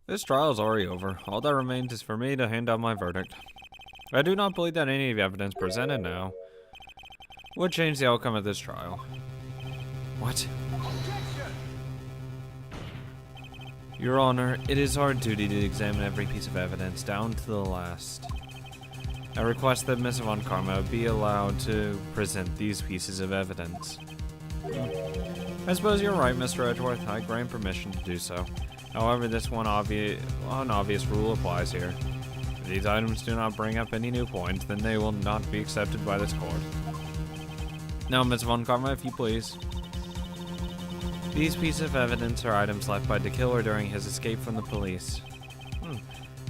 This trial is already over. All that remains is for me to hand down my verdict. I do not believe that any of the evidence presented now would change the outcome of this trial. What? Your Honor, it is our duty to examine every piece of evidence down to the last. I request that Ms. Von Karma be allowed to present these pieces of evidence. I suppose you're right, Mr. Edgeworth. I grant permission to do so. However, this one obvious rule applies here. If these items do not bring up any new points, then they will not be accepted by this court. Now, Ms. Von Karma, if you please. These pieces of evidence are items left by the killer during his escape from the police.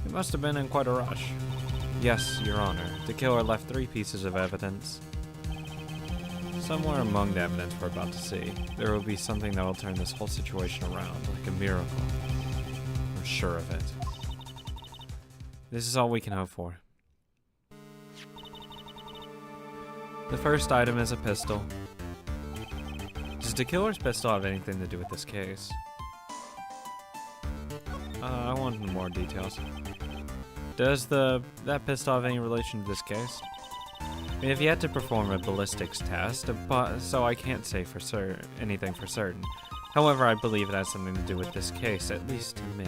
He must have been in quite a rush. Yes, Your Honor. The killer left 3 pieces of evidence. Somewhere among the evidence we're about to see, there will be something that will turn this whole situation around, like a miracle. I'm sure of it. This is all we can hope for. The first item is a pistol. Does the killer's pistol have anything to do with this case? I want more details. Does that pistol have any relation to this case? We have yet to perform a ballistics test, so I can't say for anything for certain. However, I believe it has something to do with this case, at least to me.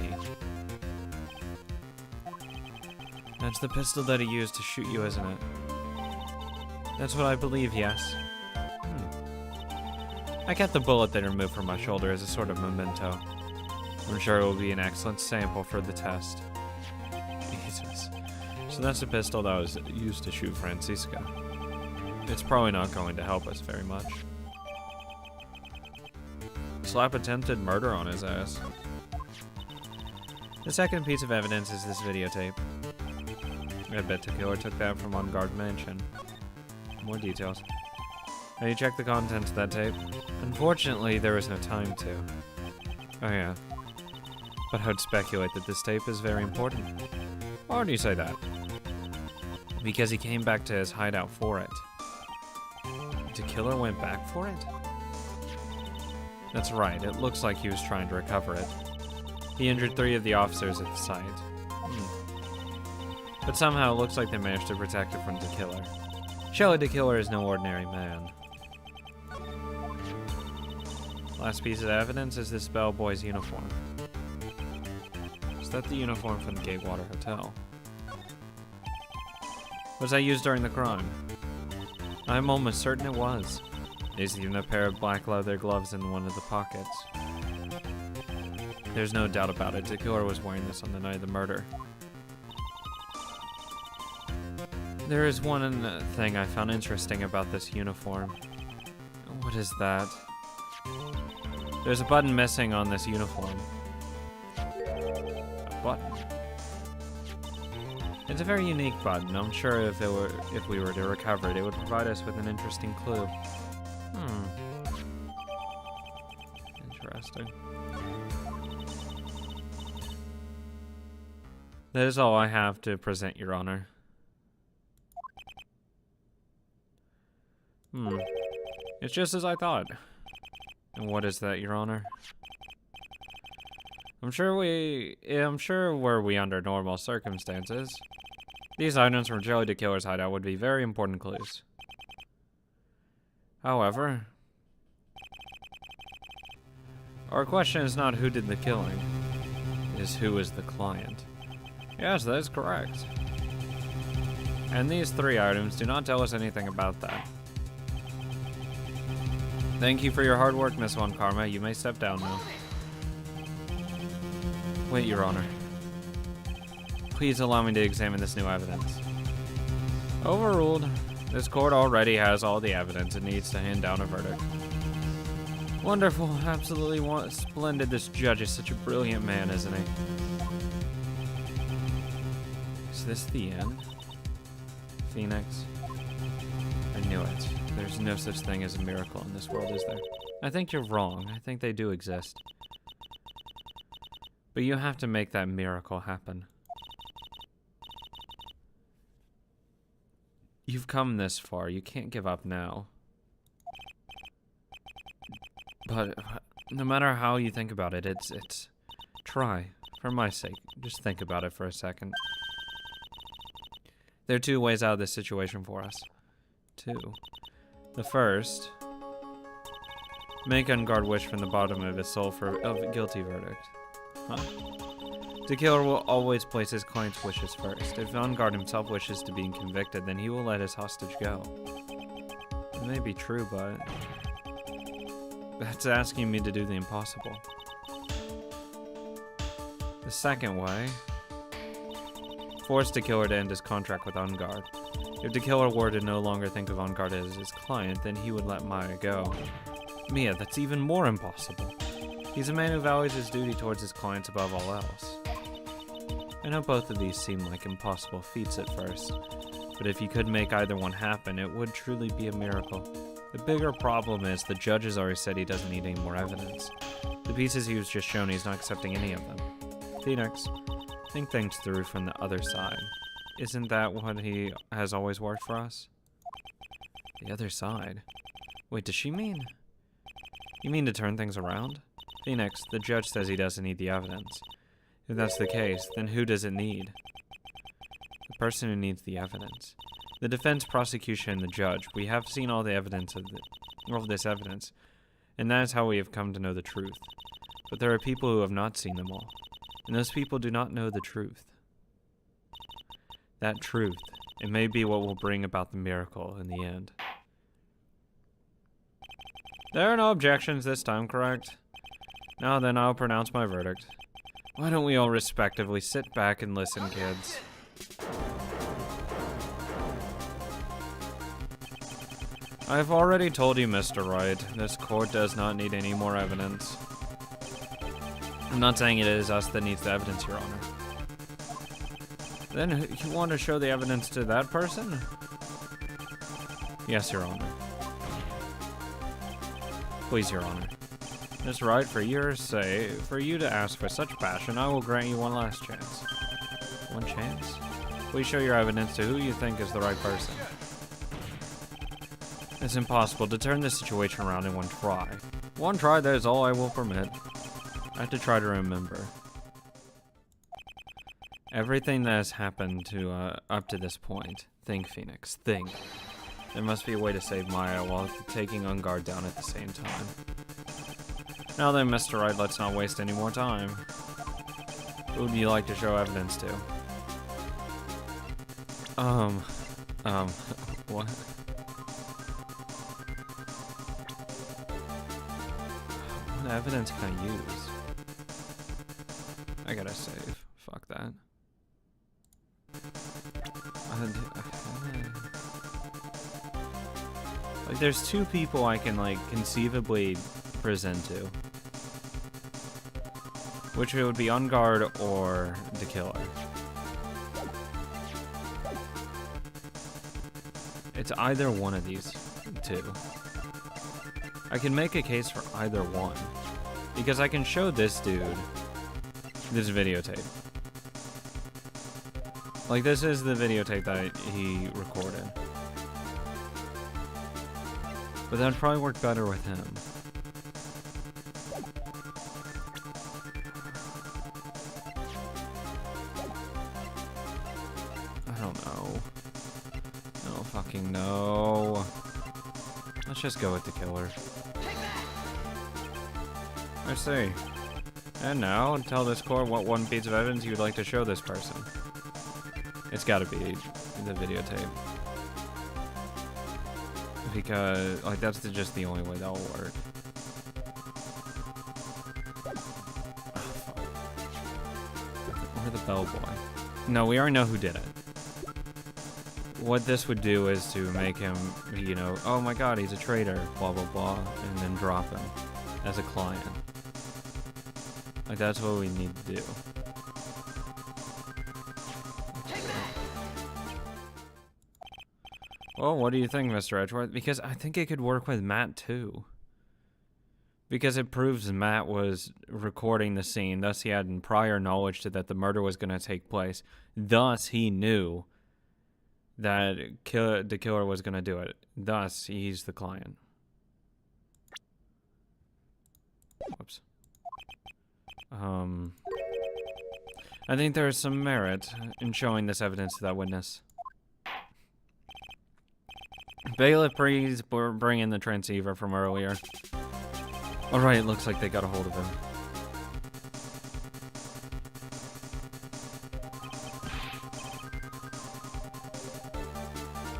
That's the pistol that he used to shoot you, isn't it? That's what I believe, yes. I kept the bullet they removed from my shoulder as a sort of memento. I'm sure it will be an excellent sample for the test. Jesus. So that's the pistol that was used to shoot Francisca. It's probably not going to help us very much. Slap attempted murder on his ass. The second piece of evidence is this videotape. I bet the killer took that from On Guard Mansion. More details. Have you checked the contents of that tape? Unfortunately, there was no time to. Oh yeah. But I'd speculate that this tape is very important. Why do you say that? Because he came back to his hideout for it. The killer went back for it? That's right, it looks like he was trying to recover it. He injured 3 of the officers at the site. But somehow it looks like they managed to protect it from the killer. Surely the killer is no ordinary man. Last piece of evidence is this bellboy's uniform. Is that the uniform from the Gatewater Hotel? Was that used during the crime? I'm almost certain it was. There's even a pair of black leather gloves in one of the pockets. There's no doubt about it, the killer was wearing this on the night of the murder. There is one thing I found interesting about this uniform. What is that? There's a button missing on this uniform. A button? It's a very unique button. I'm sure if we were to recover it, it would provide us with an interesting clue. Interesting. That is all I have to present, Your Honor. It's just as I thought. And what is that, Your Honor? I'm sure were we under normal circumstances, these items from Joey the Killer's hideout would be very important clues. However, our question is not who did the killing, it is who is the client. Yes, that is correct. And these 3 items do not tell us anything about that. Thank you for your hard work, Miss Von Karma. You may step down now. Wait, Your Honor. Please allow me to examine this new evidence. Overruled. This court already has all the evidence it needs to hand down a verdict. Wonderful. Absolutely splendid. This judge is such a brilliant man, isn't he? Is this the end? Phoenix? I knew it. There's no such thing as a miracle in this world, is there? I think you're wrong. I think they do exist. But you have to make that miracle happen. You've come this far. You can't give up now. But no matter how you think about it, it's try. For my sake, just think about it for a second. There are two ways out of this situation for us. Two. The first, make Ungard wish from the bottom of his soul for a guilty verdict. Huh? The killer will always place his client's wishes first. If Ungard himself wishes to be convicted, then he will let his hostage go. It may be true, but that's asking me to do the impossible. The second way, force the killer to end his contract with Ungard. If the killer were to no longer think of Ungard as his client, then he would let Maya go. Mia, that's even more impossible. He's a man who values his duty towards his clients above all else. I know both of these seem like impossible feats at first, but if you could make either one happen, it would truly be a miracle. The bigger problem is the judge has already said he doesn't need any more evidence. The pieces he was just shown, he's not accepting any of them. Phoenix, think things through from the other side. Isn't that what he has always worked for us? The other side? Wait, does she mean? You mean to turn things around? Phoenix, the judge says he doesn't need the evidence. If that's the case, then who does it need? The person who needs the evidence. The defense, prosecution, and the judge. We have seen all the evidence of this evidence, and that is how we have come to know the truth. But there are people who have not seen them all, and those people do not know the truth. That truth, it may be what will bring about the miracle in the end. There are no objections this time, correct? Now then, I'll pronounce my verdict. Why don't we all respectively sit back and listen, kids? I've already told you, Mr. Wright, this court does not need any more evidence. I'm not saying it is us that needs the evidence, Your Honor. Then you want to show the evidence to that person? Yes, Your Honor. Please, Your Honor. Mr. Wright, for your sake, for you to ask for such passion, I will grant you one last chance. One chance? Please show your evidence to who you think is the right person. It's impossible to turn this situation around in one try. One try, that is all I will permit. I have to try to remember everything that has happened to up to this point. Think, Phoenix, think. There must be a way to save Maya while taking Ungard down at the same time. Now then, Mr. Wright, let's not waste any more time. Who would you like to show evidence to? What? What evidence can I use? I gotta save. Fuck that. Like, there's two people I can, like, conceivably present to. Which it would be Ungard or the killer. It's either one of these two. I can make a case for either one. Because I can show this dude this videotape. Like, this is the videotape that he recorded. But that would probably work better with him. I don't know. I don't fucking know. Let's just go with the killer. I see. And now, tell this court what one piece of evidence you'd like to show this person. It's gotta be the videotape. Because, like, that's just the only way that'll work. Or the bellboy. No, we already know who did it. What this would do is to make him, you know, oh my god, he's a traitor, blah blah blah, and then drop him as a client. Like, that's what we need to do. Well, what do you think, Mr. Edgeworth? Because I think it could work with Matt, too. Because it proves Matt was recording the scene, thus he had prior knowledge that the murder was going to take place. Thus, he knew that the killer was going to do it. Thus, he's the client. Whoops. I think there is some merit in showing this evidence to that witness. Bailiff, please bring in the transceiver from earlier. Alright, looks like they got a hold of him.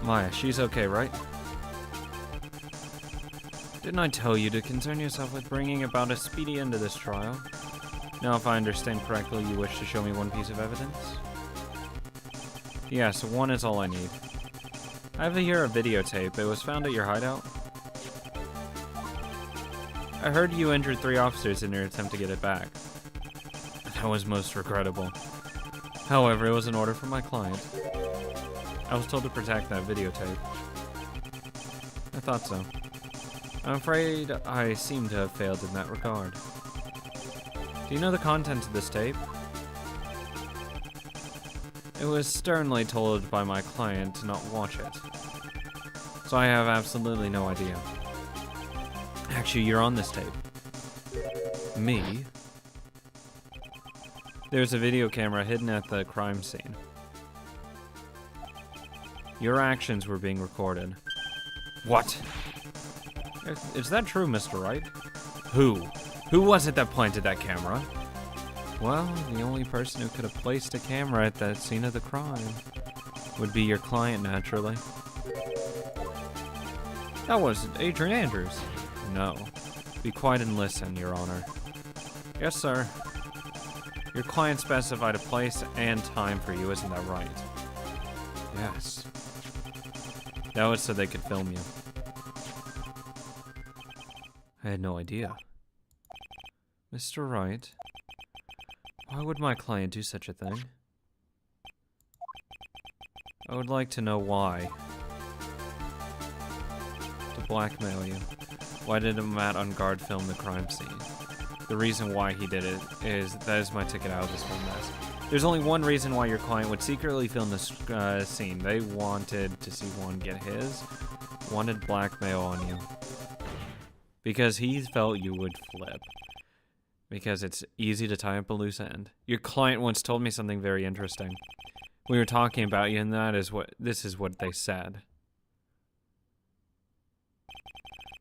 Maya, she's okay, right? Didn't I tell you to concern yourself with bringing about a speedy end to this trial? Now, if I understand correctly, you wish to show me one piece of evidence? Yes, one is all I need. I have here a videotape. It was found at your hideout. I heard you injured 3 officers in your attempt to get it back. That was most regrettable. However, it was an order from my client. I was told to protect that videotape. I thought so. I'm afraid I seem to have failed in that regard. Do you know the contents of this tape? It was sternly told by my client to not watch it. So I have absolutely no idea. Actually, you're on this tape. Me? There's a video camera hidden at the crime scene. Your actions were being recorded. What? Is that true, Mr. Wright? Who? Who was it that planted that camera? Well, the only person who could have placed a camera at that scene of the crime would be your client, naturally. That was Adrian Andrews. No. Be quiet and listen, Your Honor. Yes, sir. Your client specified a place and time for you, isn't that right? Yes. That was so they could film you. I had no idea. Mr. Wright, why would my client do such a thing? I would like to know why. To blackmail you. Why did Matt on guard film the crime scene? The reason why he did it is that is my ticket out of this whole mess. There's only one reason why your client would secretly film this scene. They wanted to see one get his. Wanted blackmail on you. Because he felt you would flip. Because it's easy to tie up a loose end. Your client once told me something very interesting. We were talking about you, and this is what they said.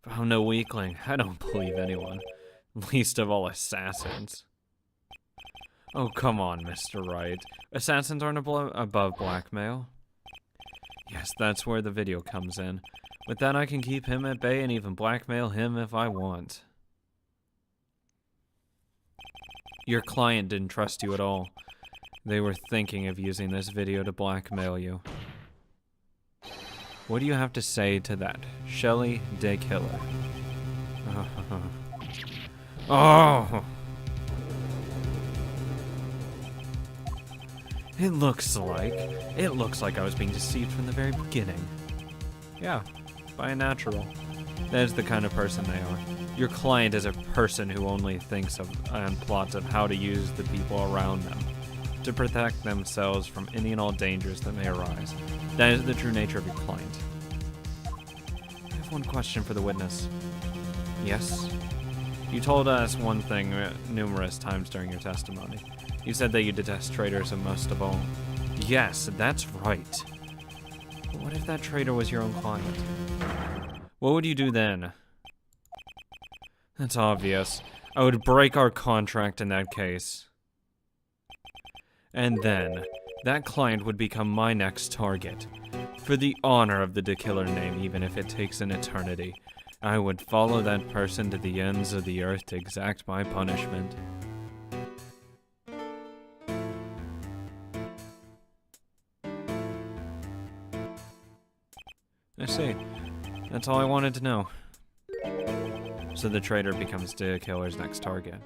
I'm no weakling. I don't believe anyone. Least of all assassins. Oh, come on, Mr. Wright. Assassins aren't above blackmail. Yes, that's where the video comes in. With that, I can keep him at bay and even blackmail him if I want. Your client didn't trust you at all. They were thinking of using this video to blackmail you. What do you have to say to that, Shelley De Killer? Oh! It looks like I was being deceived from the very beginning. Yeah, by a natural. That is the kind of person they are. Your client is a person who only thinks of and plots of how to use the people around them to protect themselves from any and all dangers that may arise. That is the true nature of your client. I have one question for the witness. Yes? You told us one thing numerous times during your testimony. You said that you detest traitors and most of all. Yes, that's right. But what if that traitor was your own client? What would you do then? That's obvious. I would break our contract in that case. And then, that client would become my next target. For the honor of the De Killer name, even if it takes an eternity, I would follow that person to the ends of the earth to exact my punishment. I see. That's all I wanted to know. So the traitor becomes De Killer's next target.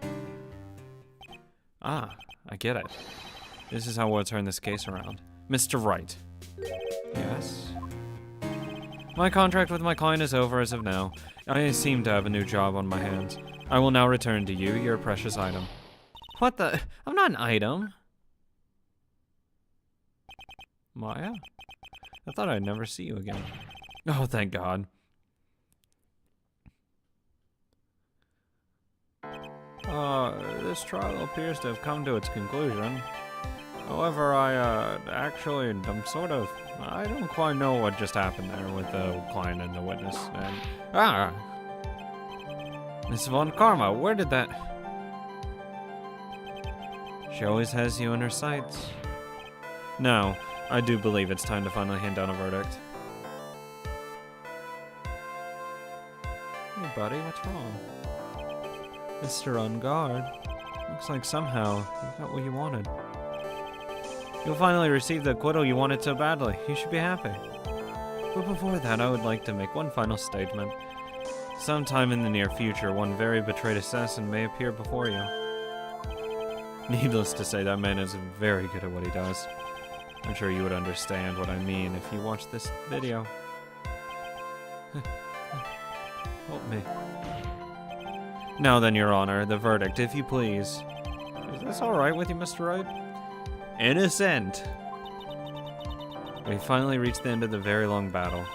Ah, I get it. This is how we'll turn this case around. Mr. Wright. Yes? My contract with my client is over as of now. I seem to have a new job on my hands. I will now return to you your precious item. What the? I'm not an item. Maya? I thought I'd never see you again. Oh, thank God. This trial appears to have come to its conclusion. However, I don't quite know what just happened there with the client and the witness. And, Miss Von Karma, where did that... She always has you in her sights. No, I do believe it's time to finally hand down a verdict. Hey buddy, what's wrong? Mr. On Guard. Looks like somehow you got what you wanted. You'll finally receive the acquittal you wanted so badly. You should be happy. But before that, I would like to make one final statement. Sometime in the near future, one very betrayed assassin may appear before you. Needless to say, that man is very good at what he does. I'm sure you would understand what I mean if you watched this video. Help me. Now then, Your Honor, the verdict, if you please. Is this alright with you, Mr. Wright? Innocent! We finally reached the end of the very long battle.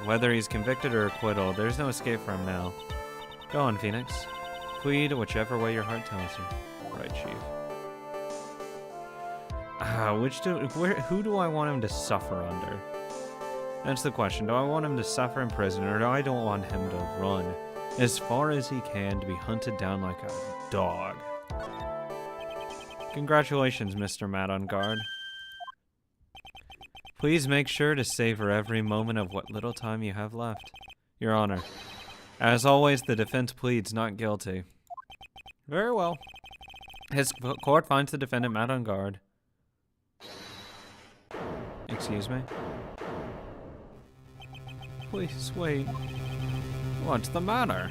Whether he's convicted or acquittal, there's no escape for him now. Go on, Phoenix. Plead whichever way your heart tells you. Right, Chief. Who do I want him to suffer under? That's the question. Do I want him to suffer in prison, or do I don't want him to run as far as he can to be hunted down like a dog? Congratulations, Mr. Matt on Guard. Please make sure to savor every moment of what little time you have left. Your Honor. As always, the defense pleads not guilty. Very well. His court finds the defendant Matt on Guard. Excuse me? Please, wait. What's the matter?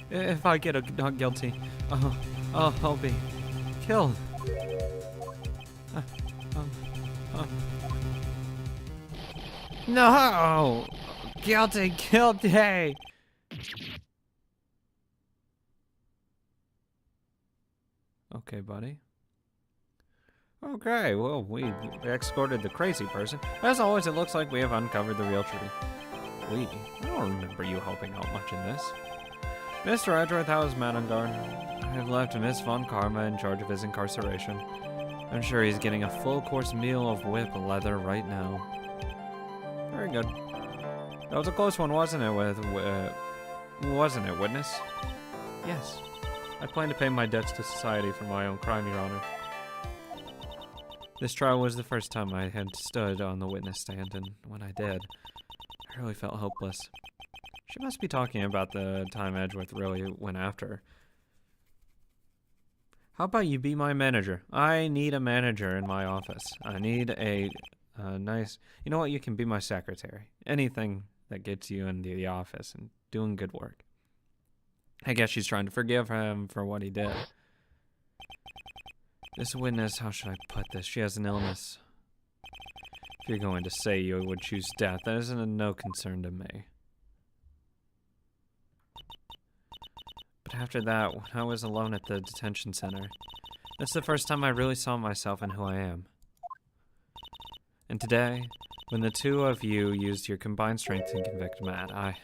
If I get not guilty, I'll be killed. No! Guilty! Okay, buddy. Okay, well, we escorted the crazy person. As always, it looks like we have uncovered the real truth. I don't remember you helping out much in this. Mr. Edgeworth, how is Matt on Guard? I have left Miss Von Karma in charge of his incarceration. I'm sure he's getting a full-course meal of whip leather right now. Very good. That was a close one, wasn't it, wasn't it, witness? Yes. I plan to pay my debts to society for my own crime, Your Honor. This trial was the first time I had stood on the witness stand, and when I did, I really felt hopeless. She must be talking about the time Edgeworth really went after her. How about you be my manager? I need a manager in my office. I need a nice... You know what? You can be my secretary. Anything that gets you into the office and doing good work. I guess she's trying to forgive him for what he did. This witness, how should I put this? She has an illness. If you're going to say you would choose death, that isn't of no concern to me. But after that, when I was alone at the detention center, that's the first time I really saw myself and who I am. And today, when the two of you used your combined strength to convict Matt, I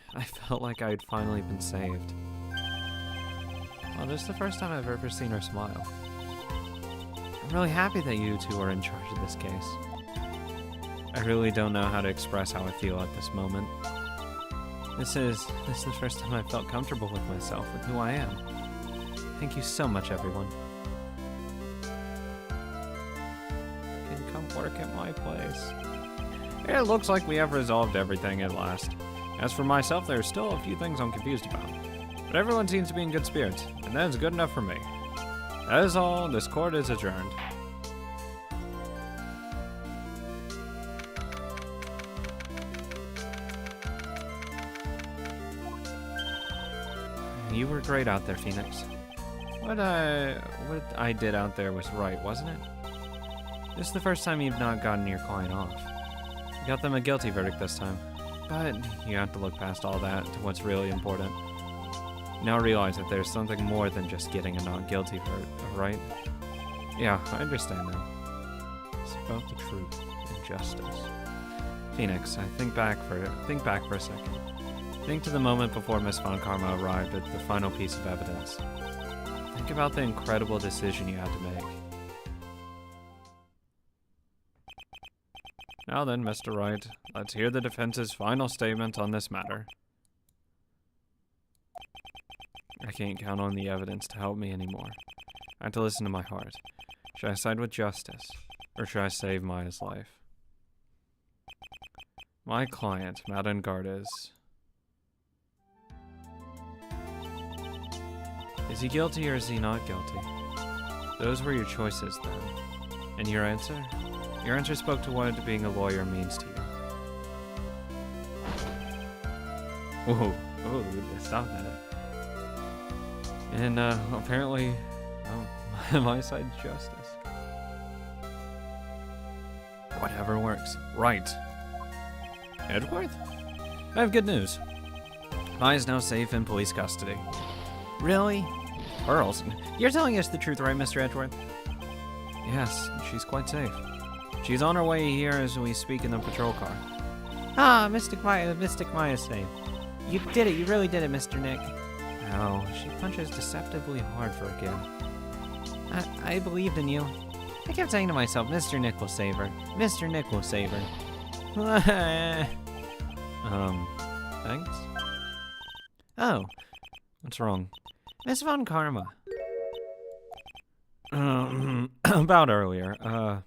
felt like I had finally been saved. Well, this is the first time I've ever seen her smile. I'm really happy that you two are in charge of this case. I really don't know how to express how I feel at this moment. This is the first time I felt comfortable with myself, with who I am. Thank you so much, everyone. You can come work at my place. It looks like we have resolved everything at last. As for myself, there are still a few things I'm confused about. But everyone seems to be in good spirits, and that is good enough for me. That is all. This court is adjourned. You were great out there, Phoenix. What I did out there was right, wasn't it? This is the first time you've not gotten your client off. You got them a guilty verdict this time. But you have to look past all that to what's really important. Now realize that there's something more than just getting a not guilty verdict, right? Yeah, I understand now. It's about the truth and justice. Phoenix, think back for a second. Think to the moment before Miss Von Karma arrived at the final piece of evidence. Think about the incredible decision you had to make. Now then, Mr. Wright, let's hear the defense's final statement on this matter. I can't count on the evidence to help me anymore. I have to listen to my heart. Should I side with justice, or should I save Maya's life? My client, Madame Gardes. Is he guilty or is he not guilty? Those were your choices then. And your answer? Your answer spoke to what being a lawyer means to you. Whoa, stop that. And apparently, my side's justice. Whatever works. Right. Edgeworth? I have good news. Maya's now safe in police custody. Really? Pearls? You're telling us the truth, right, Mr. Edgeworth? Yes, she's quite safe. She's on her way here as we speak in the patrol car. Ah, Mystic Maya's safe. You did it, you really did it, Mr. Nick. Oh, she punches deceptively hard for a kid. I believed in you. I kept saying to myself, Mr. Nick will save her. Mr. Nick will save her. Thanks? Oh, what's wrong? Miss Von Karma. About earlier,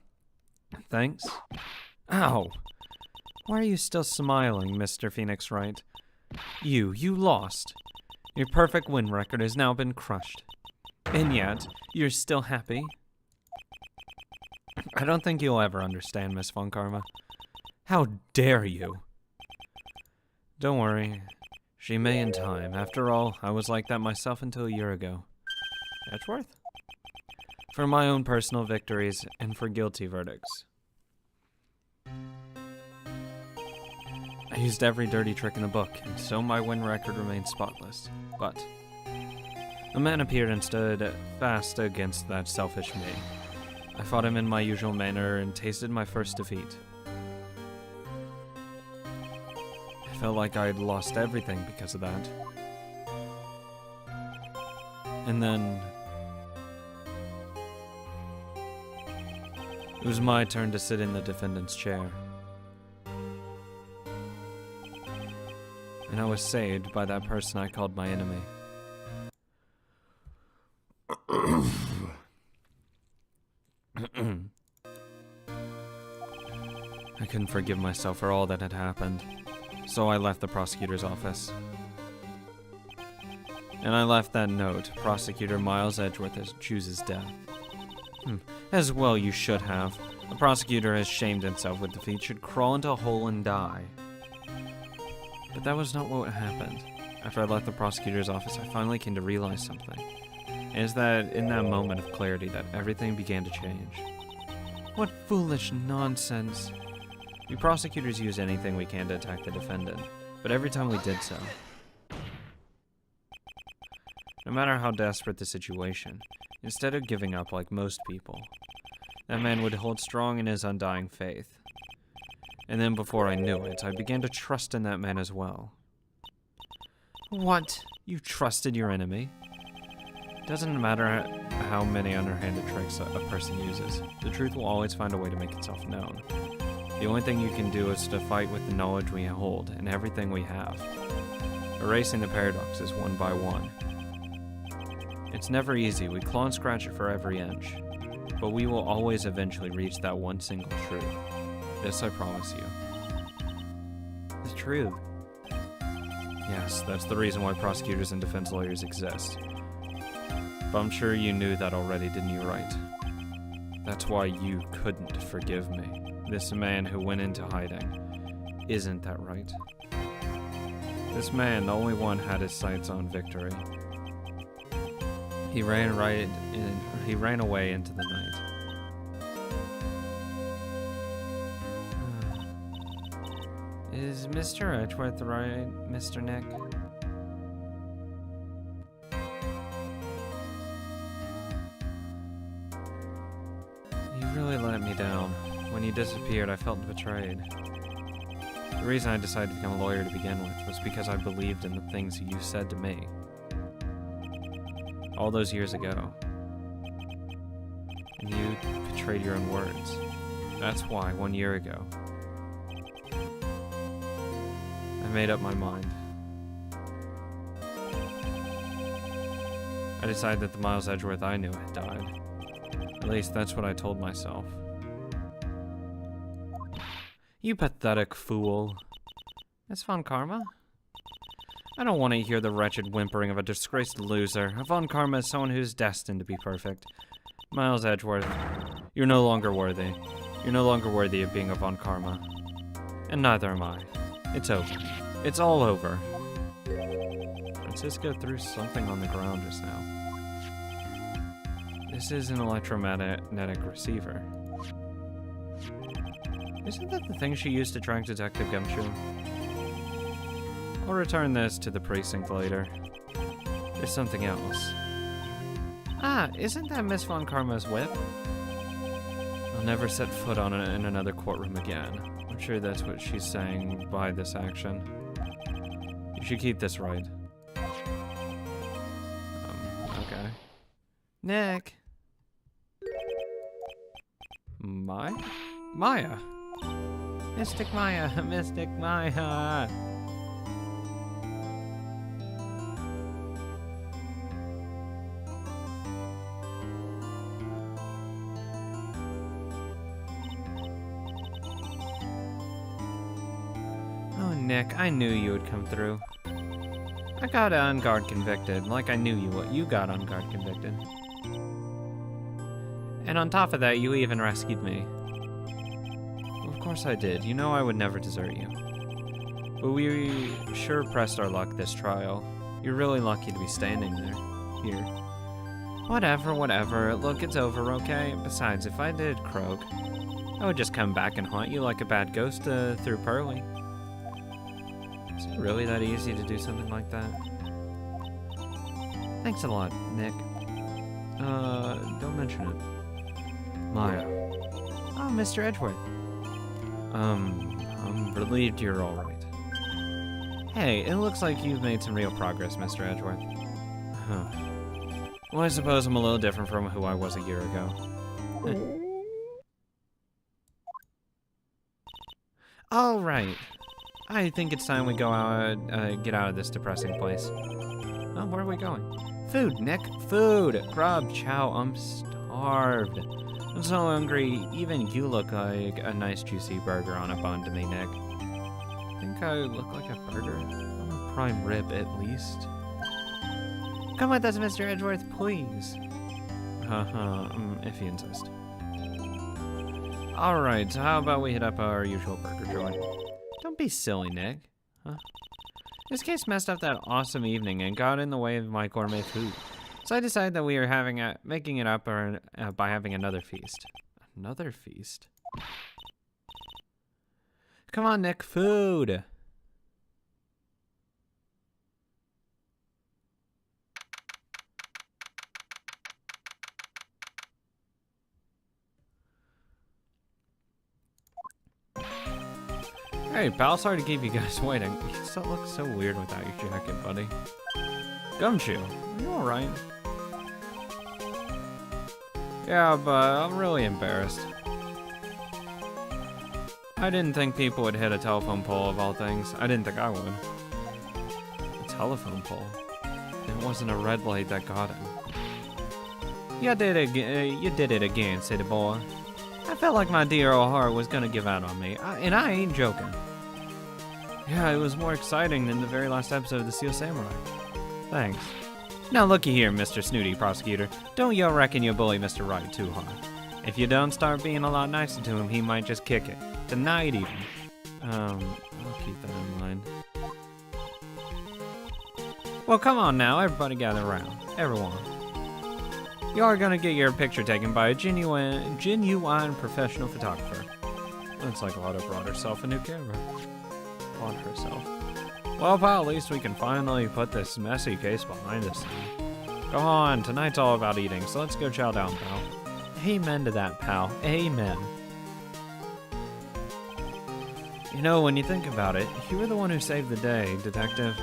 thanks? Ow! Why are you still smiling, Mr. Phoenix Wright? You lost. Your perfect win record has now been crushed. And yet, you're still happy? I don't think you'll ever understand, Miss Von Karma. How dare you? Don't worry. She may in time. After all, I was like that myself until a year ago. Edgeworth? For my own personal victories and for guilty verdicts. I used every dirty trick in the book, and so my win record remains spotless. But a man appeared and stood fast against that selfish me. I fought him in my usual manner and tasted my first defeat. I felt like I had lost everything because of that. And then it was my turn to sit in the defendant's chair. And I was saved by that person I called my enemy. I couldn't forgive myself for all that had happened, so I left the prosecutor's office. And I left that note, Prosecutor Miles Edgeworth chooses death. As well you should have. A prosecutor has shamed himself with defeat should crawl into a hole and die. But that was not what happened. After I left the prosecutor's office, I finally came to realize something. And it's that in that moment of clarity that everything began to change. What foolish nonsense. We prosecutors use anything we can to attack the defendant, but every time we did so, no matter how desperate the situation, instead of giving up like most people, that man would hold strong in his undying faith. And then before I knew it, I began to trust in that man as well. What? You trusted your enemy? Doesn't matter how many underhanded tricks a person uses. The truth will always find a way to make itself known. The only thing you can do is to fight with the knowledge we hold and everything we have. Erasing the paradoxes one by one. It's never easy, we claw and scratch it for every inch. But we will always eventually reach that one single truth. This I promise you. The truth. Yes, that's the reason why prosecutors and defense lawyers exist. But I'm sure you knew that already, didn't you, Wright? That's why you couldn't forgive me. This man who went into hiding. Isn't that right? This man, the only one, had his sights on victory. He ran away into the night. Is Mr. Edgeworth right, Mr. Nick? You really let me down. When you disappeared, I felt betrayed. The reason I decided to become a lawyer to begin with was because I believed in the things you said to me. All those years ago. And you betrayed your own words. That's why, 1 year ago, made up my mind. I decided that the Miles Edgeworth I knew had died. At least that's what I told myself. You pathetic fool. Miss Von Karma? I don't want to hear the wretched whimpering of a disgraced loser. Von Karma is someone who's destined to be perfect. Miles Edgeworth, you're no longer worthy. You're no longer worthy of being a Von Karma. And neither am I. It's over. It's all over. Francisco threw something on the ground just now. This is an electromagnetic receiver. Isn't that the thing she used to track Detective Gumshoe? I'll return this to the precinct later. There's something else. Ah, isn't that Miss Von Karma's whip? I'll never set foot on it in another courtroom again. I'm sure that's what she's saying by this action. You should keep this right. Okay. Nick! Maya? Mystic Maya! Mystic Maya! Oh, Nick, I knew you would come through. I got on guard convicted, like I knew you got on guard convicted. And on top of that, you even rescued me. Of course I did. You know I would never desert you. But we sure pressed our luck this trial. You're really lucky to be standing there. Here. Whatever. Look, it's over, okay? Besides, if I did croak, I would just come back and haunt you like a bad ghost through Pearly. Is it really that easy to do something like that? Thanks a lot, Nick. Don't mention it. Maya. Oh, Mr. Edgeworth. I'm relieved you're alright. Hey, it looks like you've made some real progress, Mr. Edgeworth. Huh. Well, I suppose I'm a little different from who I was a year ago. Alright. I think it's time we go out, get out of this depressing place. Oh, where are we going? Food, Nick, food! Grub, chow, I'm starved. I'm so hungry, even you look like a nice juicy burger on a bun to me, Nick. Think I look like a burger? I'm a prime rib, at least. Come with us, Mr. Edgeworth, please. If you insist. Alright, so how about we hit up our usual burger joint? Don't be silly, Nick. Huh? This case messed up that awesome evening and got in the way of my gourmet food. So I decided that we are making it up by having another feast. Another feast? Come on, Nick, food! Hey, pal, sorry to keep you guys waiting. You still look so weird without your jacket, buddy. Gumshoe, are you alright? Yeah, but I'm really embarrassed. I didn't think people would hit a telephone pole of all things. I didn't think I would. A telephone pole? It wasn't a red light that got him. You did it again, city boy. I felt like my dear old heart was gonna give out on me, and I ain't joking. Yeah, it was more exciting than the very last episode of The Steel Samurai. Thanks. Now looky here, Mr. Snooty Prosecutor. Don't you reckon you bully Mr. Wright too hard. If you don't start being a lot nicer to him, he might just kick it. Tonight even. I'll keep that in mind. Well, come on now, everybody gather around. Everyone. You are gonna get your picture taken by a genuine professional photographer. Looks like Lotta brought herself a new camera. On herself. Well, pal, at least we can finally put this messy case behind us now. Come on, tonight's all about eating, so let's go chow down, pal. Amen to that, pal. Amen. You know, when you think about it, you were the one who saved the day, Detective.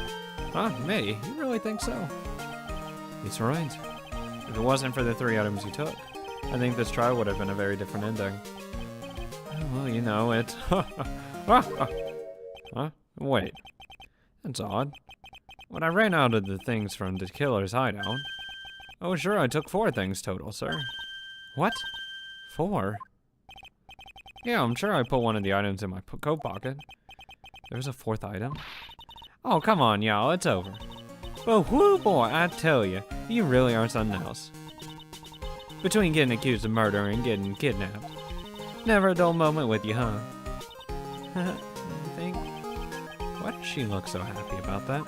Huh, me? You really think so? He's right. If it wasn't for the 3 items you took, I think this trial would have been a very different ending. Well, you know, it. Huh? Wait. That's odd. When I ran out of the things from the killer's hideout. Oh, sure, I took 4 things total, sir. What? 4? Yeah, I'm sure I put one of the items in my coat pocket. There's a 4th item? Oh, come on, y'all, it's over. But whoo boy, I tell you, you really are something else. Between getting accused of murder and getting kidnapped. Never a dull moment with you, huh? You think? Why does she look so happy about that?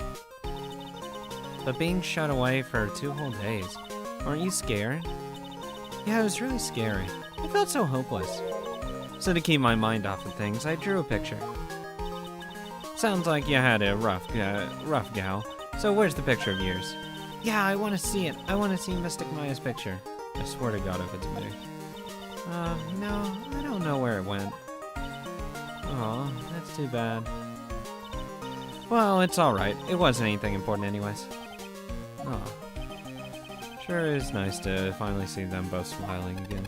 But being shut away for 2 whole days. Aren't you scared? Yeah, it was really scary. I felt so hopeless. So to keep my mind off of things, I drew a picture. Sounds like you had a rough gal. So where's the picture of yours? Yeah, I want to see it. I want to see Mystic Maya's picture. I swear to God if it's me. No, I don't know where it went. Oh, that's too bad. Well, it's alright. It wasn't anything important anyways. Oh. Sure is nice to finally see them both smiling again.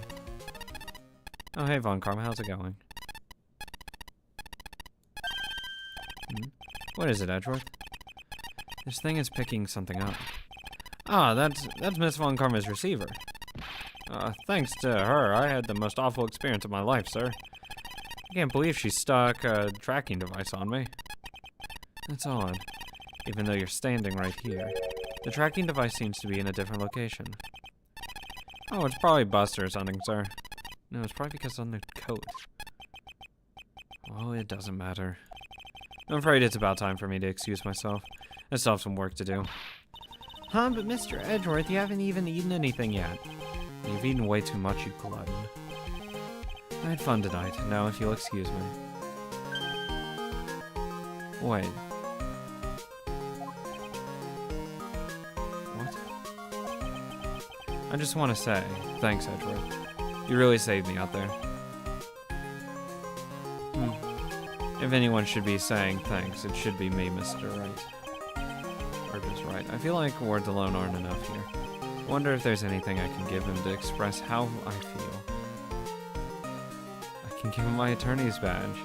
Oh, hey Von Karma, how's it going? What is it, Edgeworth? This thing is picking something up. Ah, that's Miss Von Karma's receiver. Thanks to her, I had the most awful experience of my life, sir. I can't believe she stuck a tracking device on me. That's odd. Even though you're standing right here. The tracking device seems to be in a different location. Oh, it's probably Buster or something, sir. No, it's probably because on the coat. Well, it doesn't matter. I'm afraid it's about time for me to excuse myself. I still have some work to do. Huh, but Mr. Edgeworth, you haven't even eaten anything yet. You've eaten way too much, you glutton. I had fun tonight. Now, if you'll excuse me. Wait. What? I just want to say, thanks, Edgeworth. You really saved me out there. If anyone should be saying thanks, it should be me, Mr. Right. Or just Right. I feel like words alone aren't enough here. I wonder if there's anything I can give him to express how I feel. I can give him my attorney's badge.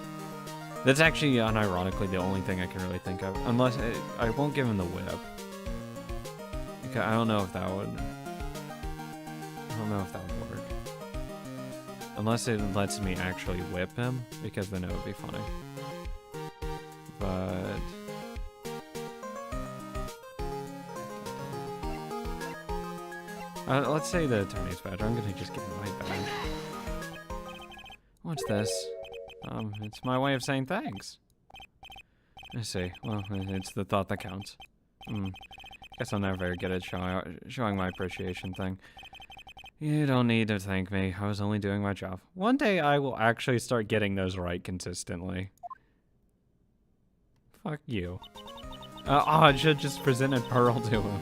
That's actually, unironically, the only thing I can really think of. Unless, I won't give him the whip. Because I don't know if that would... work. Unless it lets me actually whip him, because then it would be funny. But... let's say the attorney's badge. I'm gonna just give him my badge. What's this? It's my way of saying thanks. I see. Well, it's the thought that counts. Guess I'm never very good at showing my appreciation thing. You don't need to thank me. I was only doing my job. One day I will actually start getting those right consistently. Fuck you. I should just presented Pearl to him.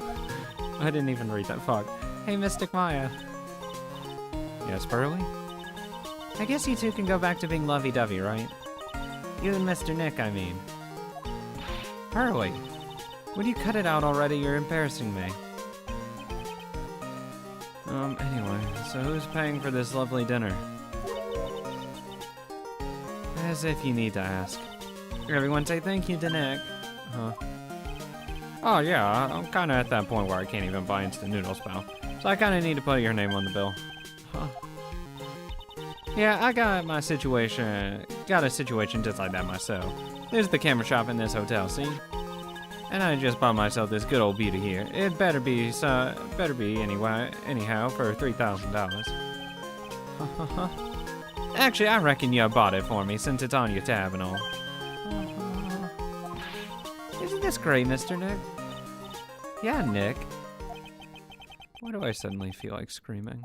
I didn't even read that. Fuck. Hey, Mystic Maya. Yes, Pearly? I guess you two can go back to being lovey-dovey, right? You and Mr. Nick, I mean. Pearly, would you cut it out already? You're embarrassing me. Anyway, so who's paying for this lovely dinner? As if you need to ask. Everyone say thank you to Nick. Huh. Oh yeah, I'm kinda at that point where I can't even buy instant noodles, pal. So I kinda need to put your name on the bill. Huh. Yeah, I got a situation just like that myself. There's the camera shop in this hotel, see? And I just bought myself this good old beauty here. It better be anyhow for $3,000. Actually, I reckon you bought it for me since it's on your tab and all. Isn't this great, Mr. Nick? Yeah, Nick. Why do I suddenly feel like screaming?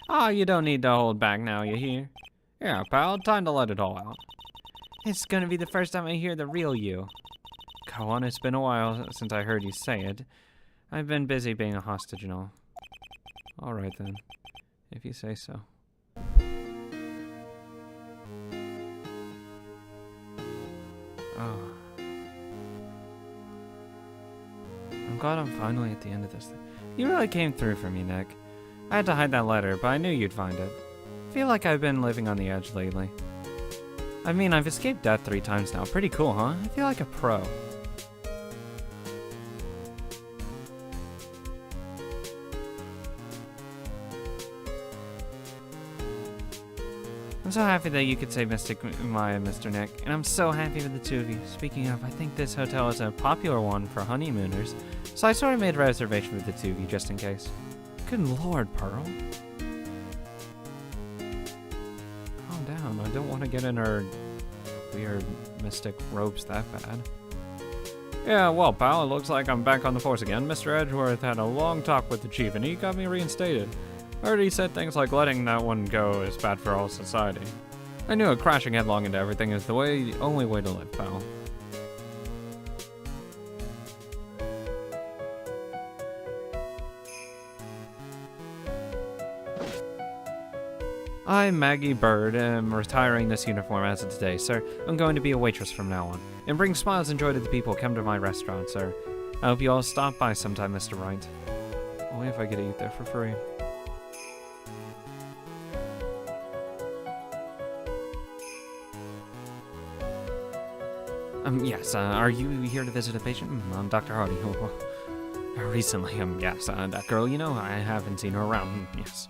Oh, you don't need to hold back now, you hear? Yeah, pal, time to let it all out. It's gonna be the first time I hear the real you. Go on, it's been a while since I heard you say it. I've been busy being a hostage and all. Alright then, if you say so. Oh. I'm glad I'm finally at the end of this thing. You really came through for me, Nick. I had to hide that letter, but I knew you'd find it. I feel like I've been living on the edge lately. I mean, I've escaped death 3 times now. Pretty cool, huh? I feel like a pro. I'm so happy that you could save Mystic Maya, Mr. Nick, and I'm so happy for the two of you. Speaking of, I think this hotel is a popular one for honeymooners, so I sort of made a reservation for the two of you just in case. Good lord, Pearl. Calm down, I don't want to get in her weird mystic ropes that bad. Yeah, well, pal, it looks like I'm back on the force again. Mr. Edgeworth had a long talk with the chief, and he got me reinstated. I heard he said things like letting that one go is bad for all society. I knew it, crashing headlong into everything is the only way to live, pal. I'm Maggie Bird, and I'm retiring this uniform as of today, sir. I'm going to be a waitress from now on, and bring smiles and joy to the people who come to my restaurant, sir. I hope you all stop by sometime, Mr. Wright. Only if I get to eat there for free. Yes, are you here to visit a patient? I'm Dr. Hardy. Recently, yes, that girl, you know, I haven't seen her around, yes.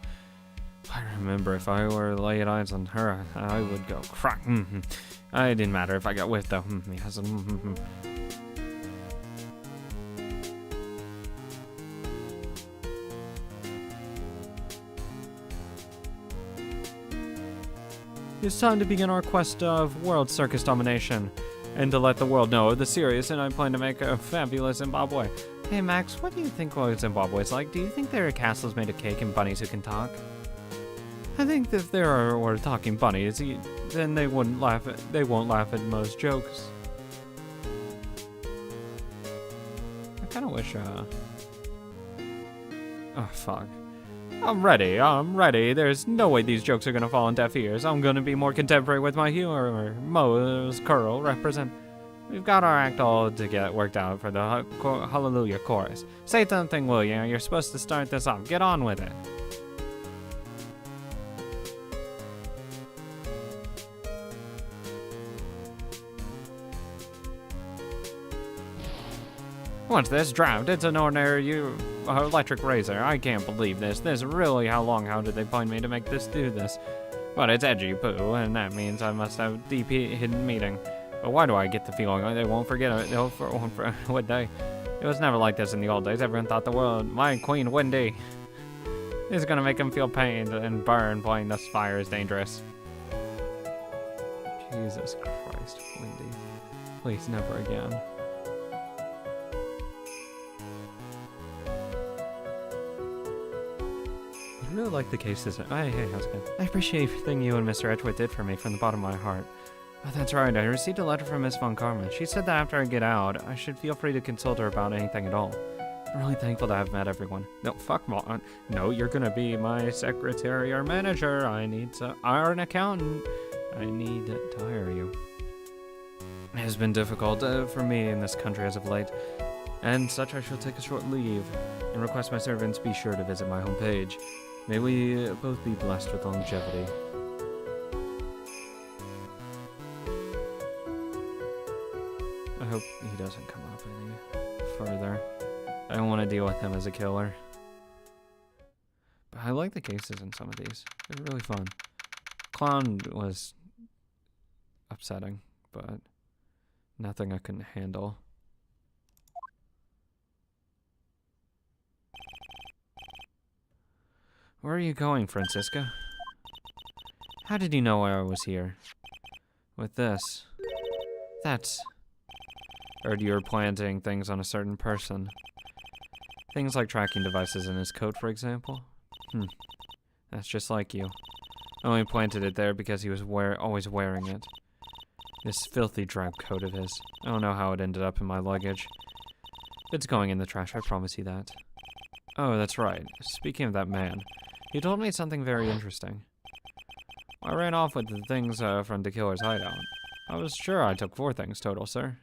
I remember if I were to lay eyes on her, I would go crack. It didn't matter if I got whiffed, though. Yes. It's time to begin our quest of world circus domination, and to let the world know the serious, and I plan to make a fabulous Zimbabwe. Hey Max, what do you think Zimbabwe's like? Do you think there are castles made of cake and bunnies who can talk? I think that if there were talking bunnies, then they won't laugh at most jokes. I kind of wish, oh, fuck. I'm ready. There's no way these jokes are gonna fall on deaf ears. I'm gonna be more contemporary with my humor. Mo's Curl represent. We've got our act all to get worked out for the Hallelujah chorus. Say something, will you? You're supposed to start this off. Get on with it. What's this draft? It's an ordinary electric razor. I can't believe this. How did they find me to make this do this? But it's edgy poo, and that means I must have a deep hidden meaning. But why do I get the feeling they won't forget it? Would they? It was never like this in the old days. Everyone thought the world, my queen Wendy, is gonna make them feel pain and burn playing this fire is dangerous. Jesus Christ, Wendy. Please, never again. I really like the cases. Hey, how's it going? I appreciate everything you and Mr. Edgeworth did for me from the bottom of my heart. Oh, that's right, I received a letter from Miss Von Karma. She said that after I get out, I should feel free to consult her about anything at all. I'm really thankful to have met everyone. No, fuck Mon. No, you're gonna be my secretary or manager. Or an accountant. I need to hire you. It has been difficult for me in this country as of late. And such I shall take a short leave and request my servants be sure to visit my homepage. May we both be blessed with longevity. I hope he doesn't come up any further. I don't want to deal with him as a killer. But I like the cases in some of these. They're really fun. Clown was upsetting, but nothing I couldn't handle. Where are you going, Francisca? How did you know I was here? With this. That's... Or you were planting things on a certain person. Things like tracking devices in his coat, for example. That's just like you. I only planted it there because he was always wearing it. This filthy drab coat of his. I don't know how it ended up in my luggage. It's going in the trash, I promise you that. Oh, that's right. Speaking of that man, he told me something very interesting. I ran off with the things from the killer's hideout. I was sure I took 4 things total, sir.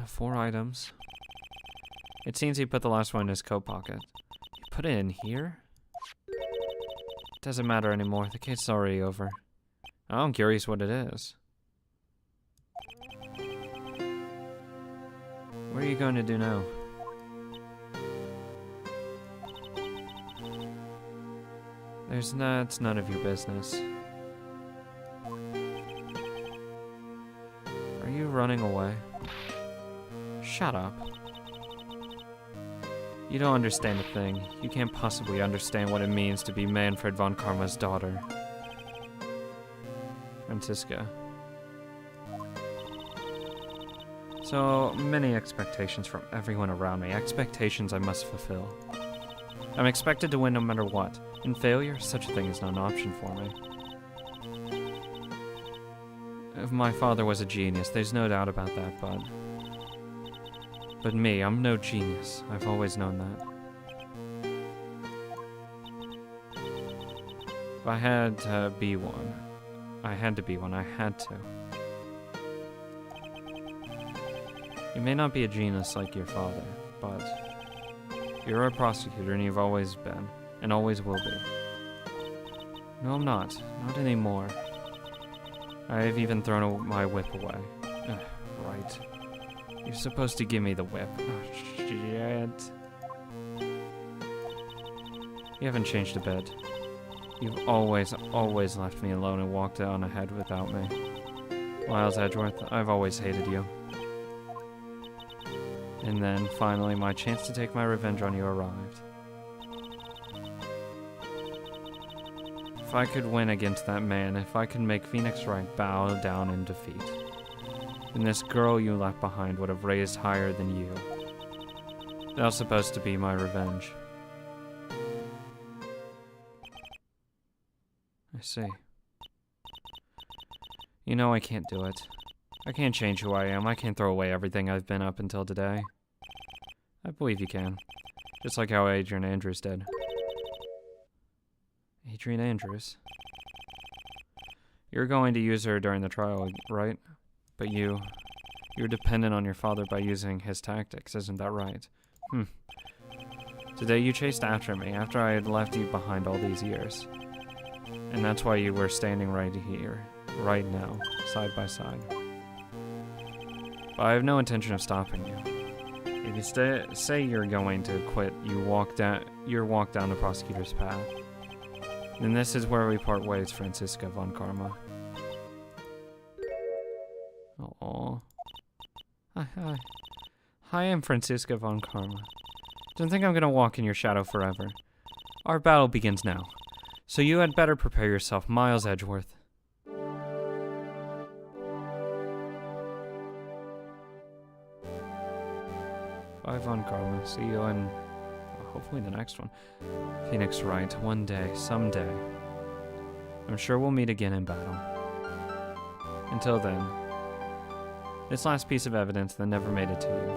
Four items. It seems he put the last one in his coat pocket. He put it in here? It doesn't matter anymore. The case's already over. I'm curious what it is. What are you going to do now? It's none of your business. Are you running away? Shut up. You don't understand a thing. You can't possibly understand what it means to be Manfred von Karma's daughter. Franziska. So many expectations from everyone around me. Expectations I must fulfill. I'm expected to win no matter what. In failure, such a thing is not an option for me. If my father was a genius, there's no doubt about that, but me, I'm no genius. I've always known that. If I had to be one, I had to. You may not be a genius like your father, but you're a prosecutor and you've always been, and always will be. No, I'm not. Not anymore. I've even thrown my whip away. Right. You're supposed to give me the whip. Oh, shit. You haven't changed a bit. You've always left me alone and walked on ahead without me. Miles Edgeworth, I've always hated you. And then, finally, my chance to take my revenge on you arrived. If I could win against that man, if I could make Phoenix Wright bow down in defeat, then this girl you left behind would have raised higher than you. That was supposed to be my revenge. I see. You know I can't do it. I can't change who I am. I can't throw away everything I've been up until today. I believe you can. Just like how Adrian Andrews did. Adrian Andrews? You're going to use her during the trial, right? But you're dependent on your father by using his tactics, isn't that right? Today you chased after me, after I had left you behind all these years. And that's why you were standing right here, right now, side by side. But I have no intention of stopping you. If you say you're going to quit, your walk down the prosecutor's path. Then this is where we part ways, Franziska von Karma. Aww. Hi, I'm Franziska von Karma. Don't think I'm gonna walk in your shadow forever. Our battle begins now. So you had better prepare yourself, Miles Edgeworth. Bye, Von Karma. See you in, well, hopefully the next one. Phoenix Wright, one day, someday. I'm sure we'll meet again in battle. Until then, this last piece of evidence that never made it to you.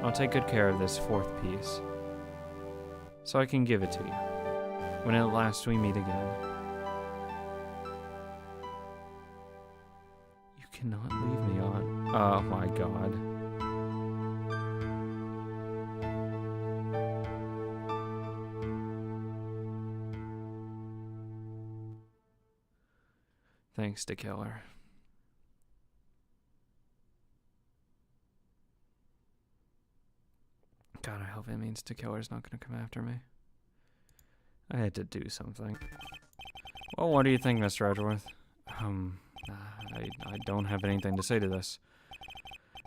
I'll take good care of this fourth piece, so I can give it to you, when at last we meet again. You cannot leave me on. Oh my god. Thanks to Killer. God, I hope it means the killer's not gonna come after me. I had to do something. Well, what do you think, Mr. Edgeworth? I don't have anything to say to this.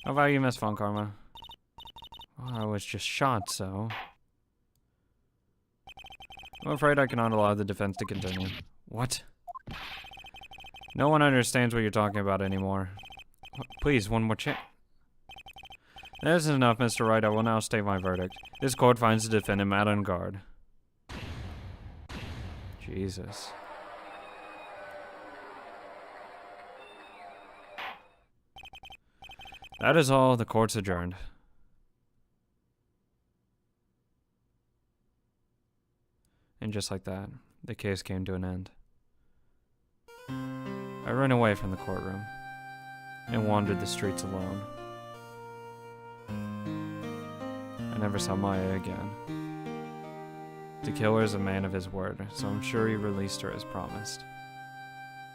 How about you, Miss Von Karma? Well, I was just shot, so... I'm afraid I cannot allow the defense to continue. What? No one understands what you're talking about anymore. Please, one more chance. This is enough, Mr. Wright. I will now state my verdict. This court finds the defendant mad on guard. Jesus. That is all. The court's adjourned. And just like that, the case came to an end. I ran away from the courtroom and wandered the streets alone. I never saw Maya again. The killer is a man of his word, so I'm sure he released her as promised.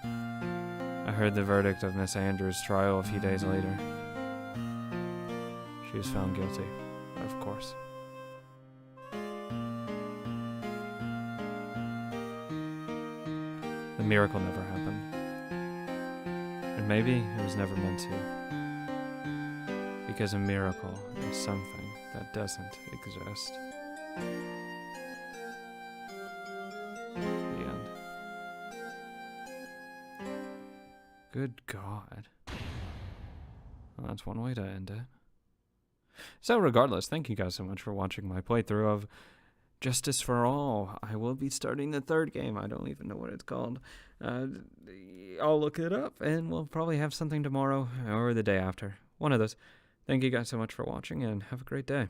I heard the verdict of Miss Andrews' trial a few days later. She was found guilty, of course. the miracle never happened. And maybe it was never meant to. Because a miracle is something that doesn't exist. The end. Good God. Well, that's one way to end it. So regardless, thank you guys so much for watching my playthrough of Justice for All. I will be starting the third game. I don't even know what it's called. I'll look it up, and we'll probably have something tomorrow or the day after. One of those. Thank you guys so much for watching, and have a great day.